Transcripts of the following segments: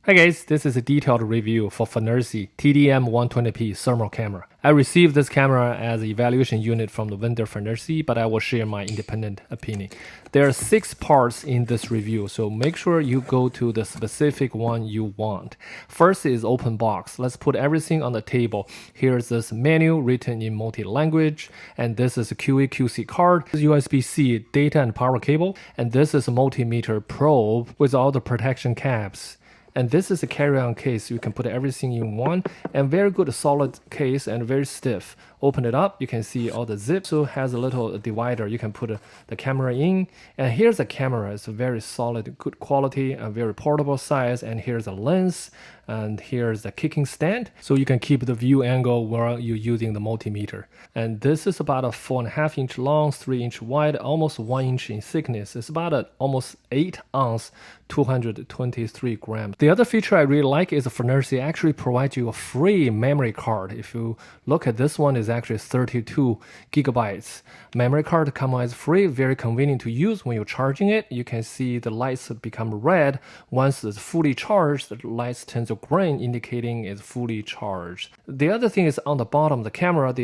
Hi guys, this is a detailed review for FNIRSI TDM-120P thermal camera. I received this camera as an evaluation unit from the vendor FNIRSI, but I will share my independent opinion. There are 6 parts in this review, so make sure you go to the specific one you want. First is open box. Let's put everything on the table. Here's this menu written in multi-language, and this is a QA/QC card, USB-C data and power cable, and this is a multimeter probe with all the protection caps. And this is a carry-on case. You can put everything in one, and very good solid case and very stiff. Open it up, you can see all the zips. So it has a little divider. You can put the camera in. And here's the camera. It's a very solid, good quality, and very portable size. And here's a lens, and here's the kicking stand. So you can keep the view angle while you're using the multimeter. And this is about a 4.5 inch long, 3 inch wide, almost 1 inch in thickness. It's about almost 8 ounce, 223 grams. The other feature I really like is FNIRSI actually provides you a free memory card. If you look at this one, is actually 32 gigabytes. Memory card comes as free, very convenient to use when you're charging it. You can see the lights become red. Once it's fully charged, the lights turn to green, indicating it's fully charged. The other thing is on the bottom of the camera,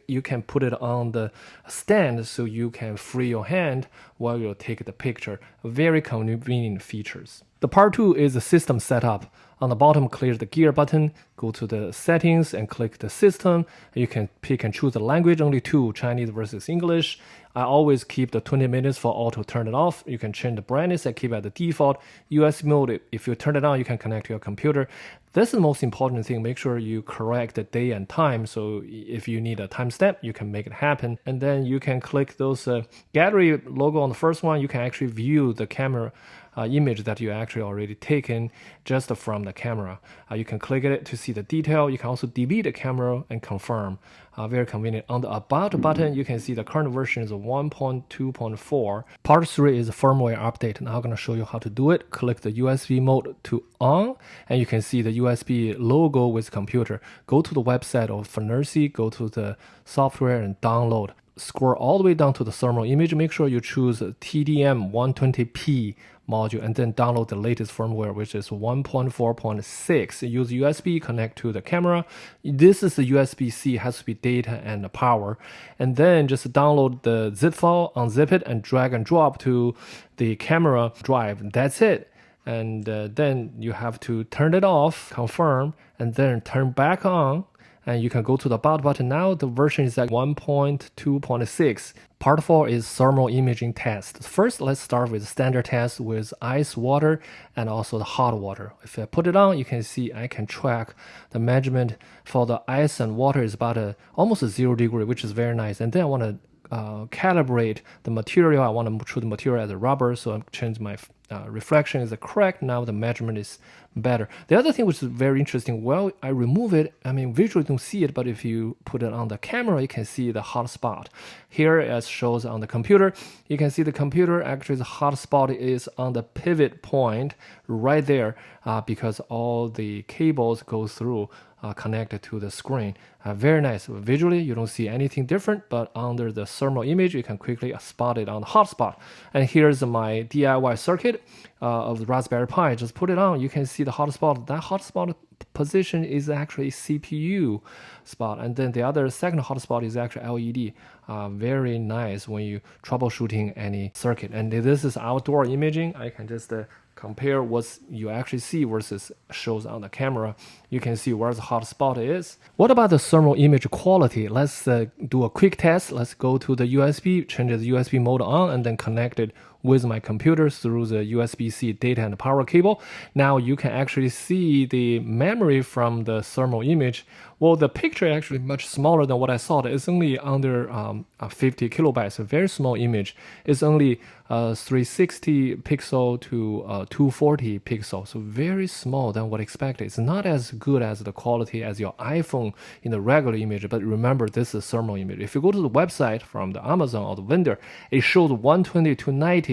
you can put it on the stand so you can free your hand while you take the picture. Very convenient features. The part 2 is the system setup. On the bottom, clear the gear button, go to the settings and click the system. You can pick and choose the language, only 2, Chinese versus English. I always keep the 20 minutes for auto turn it off. You can change the brightness and keep it at the default. USB mode, if you turn it on, you can connect to your computer. This is the most important thing. Make sure you correct the day and time. So if you need a timestamp, you can make it happen. And then you can click those gallery logo on the first one. You can actually view the camera image that you actually already taken just from the camera. You can click it to see the detail. You can also delete the camera and confirm. Very convenient. On the About button, you can see the current version is 1.2.4. Part 3 is a firmware update. Now I'm going to show you how to do it. Click the USB mode to on, and you can see the USB logo with computer. Go to the website of FNIRSI, go to the software and download. Scroll all the way down to the thermal image. Make sure you choose TDM-120P module and then download the latest firmware, which is 1.4.6. Use USB, connect to the camera. This is the USB-C, has to be data and power. And then just download the zip file, unzip it, and drag and drop to the camera drive. That's it. And then you have to turn it off, confirm, and then turn back on. And you can go to the About button now. The version is at 1.2.6. Part 4 is thermal imaging test. First, let's start with standard test with ice, water, and also the hot water. If I put it on, you can see I can track the measurement for the ice and water is about almost 0 degree, which is very nice. And then I want to calibrate the material. I want to treat the material as a rubber, so I change my reflection is correct. Now the measurement is better. The other thing which is very interesting, well, I remove it. I mean, visually you don't see it, but if you put it on the camera, you can see the hot spot. Here, as shows on the computer, you can see the computer, actually the hot spot is on the pivot point right there because all the cables go through connected to the screen. Very nice. Visually, you don't see anything different, but under the thermal image, you can quickly spot it on the hot spot. And here's my DIY circuit of the Raspberry Pi. Just put it on. You can see the hot spot. That hot spot position is actually CPU spot. And then the other second hot spot is actually LED. Very nice when you troubleshooting any circuit. And this is outdoor imaging. I can just compare what you actually see versus shows on the camera. You can see where the hot spot is. What about the thermal image quality? Let's do a quick test. Let's go to the USB, change the USB mode on, and then connect it with my computer through the USB-C data and power cable. Now you can actually see the memory from the thermal image. Well, the picture is actually much smaller than what I thought. It's only under 50 kilobytes, a very small image. It's only 360 pixel to 240 pixel, so very small than what expected. It's not as good as the quality as your iPhone in the regular image, but remember, this is thermal image. If you go to the website from the Amazon or the vendor, it shows 120 to 90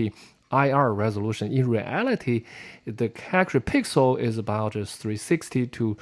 IR resolution. In reality, the actual pixel is about 360 to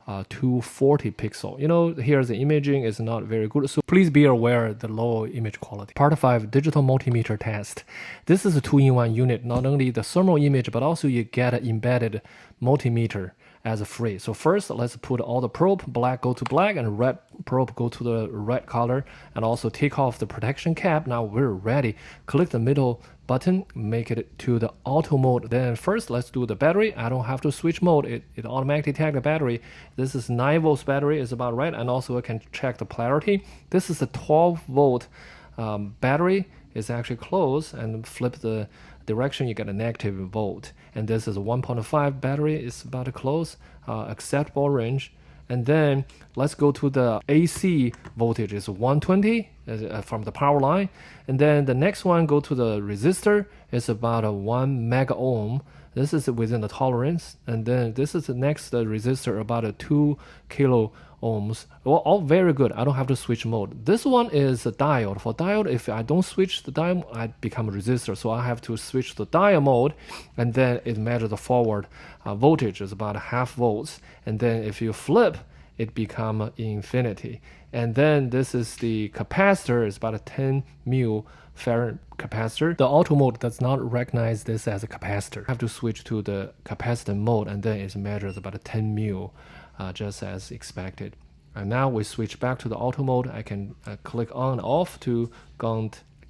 240 pixel. You know, here the imaging is not very good, so please be aware of the low image quality. Part 5, digital multimeter test. This is a 2-in-1 unit, not only the thermal image, but also you get an embedded multimeter as a free. So first, let's put all the probe, black go to black and red probe go to the red color, and also take off the protection cap. Now we're ready. Click the middle button, make it to the auto mode. Then first, let's do the battery. I don't have to switch mode. It automatically detects the battery. This is 9 volts battery, is about right. And also I can check the polarity. This is a 12 volt battery. It's actually closed, and flip the direction, you get a negative volt. And this is a 1.5 battery, it's about to close, acceptable range. And then let's go to the AC voltage, is 120 from the power line. And then the next one, go to the resistor, it's about a 1 mega ohm. This is within the tolerance. And then this is the next resistor, about a 2 kilo ohms. Well, all very good. I don't have to switch mode. This one is a diode. For diode, if I don't switch the diode, I become a resistor. So I have to switch the diode mode, and then it measures the forward voltage is about 0.5 volts. And then if you flip, it become infinity. And then this is the capacitor, it's about a 10 mil farad capacitor. The auto mode does not recognize this as a capacitor. I have to switch to the capacitor mode, and then it measures about a 10 mil, just as expected. And now we switch back to the auto mode. I can click on and off to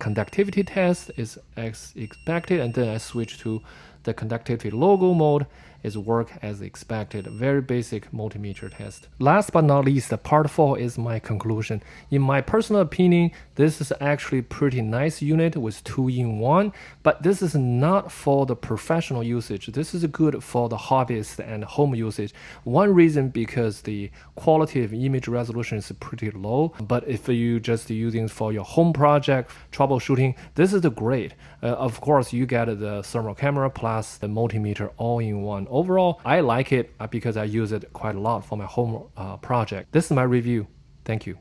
conductivity test is as expected, and then I switch to the conductivity logo mode. Is work as expected. Very basic multimeter test. Last but not least, part 4 is my conclusion. In my personal opinion, this is actually pretty nice unit with 2-in-1, but this is not for the professional usage. This is good for the hobbyist and home usage. One reason, because the quality of image resolution is pretty low, but if you just using for your home project, troubleshooting, this is great. Of course, you get the thermal camera plus the multimeter all in one. Overall, I like it because I use it quite a lot for my home project. This is my review. Thank you.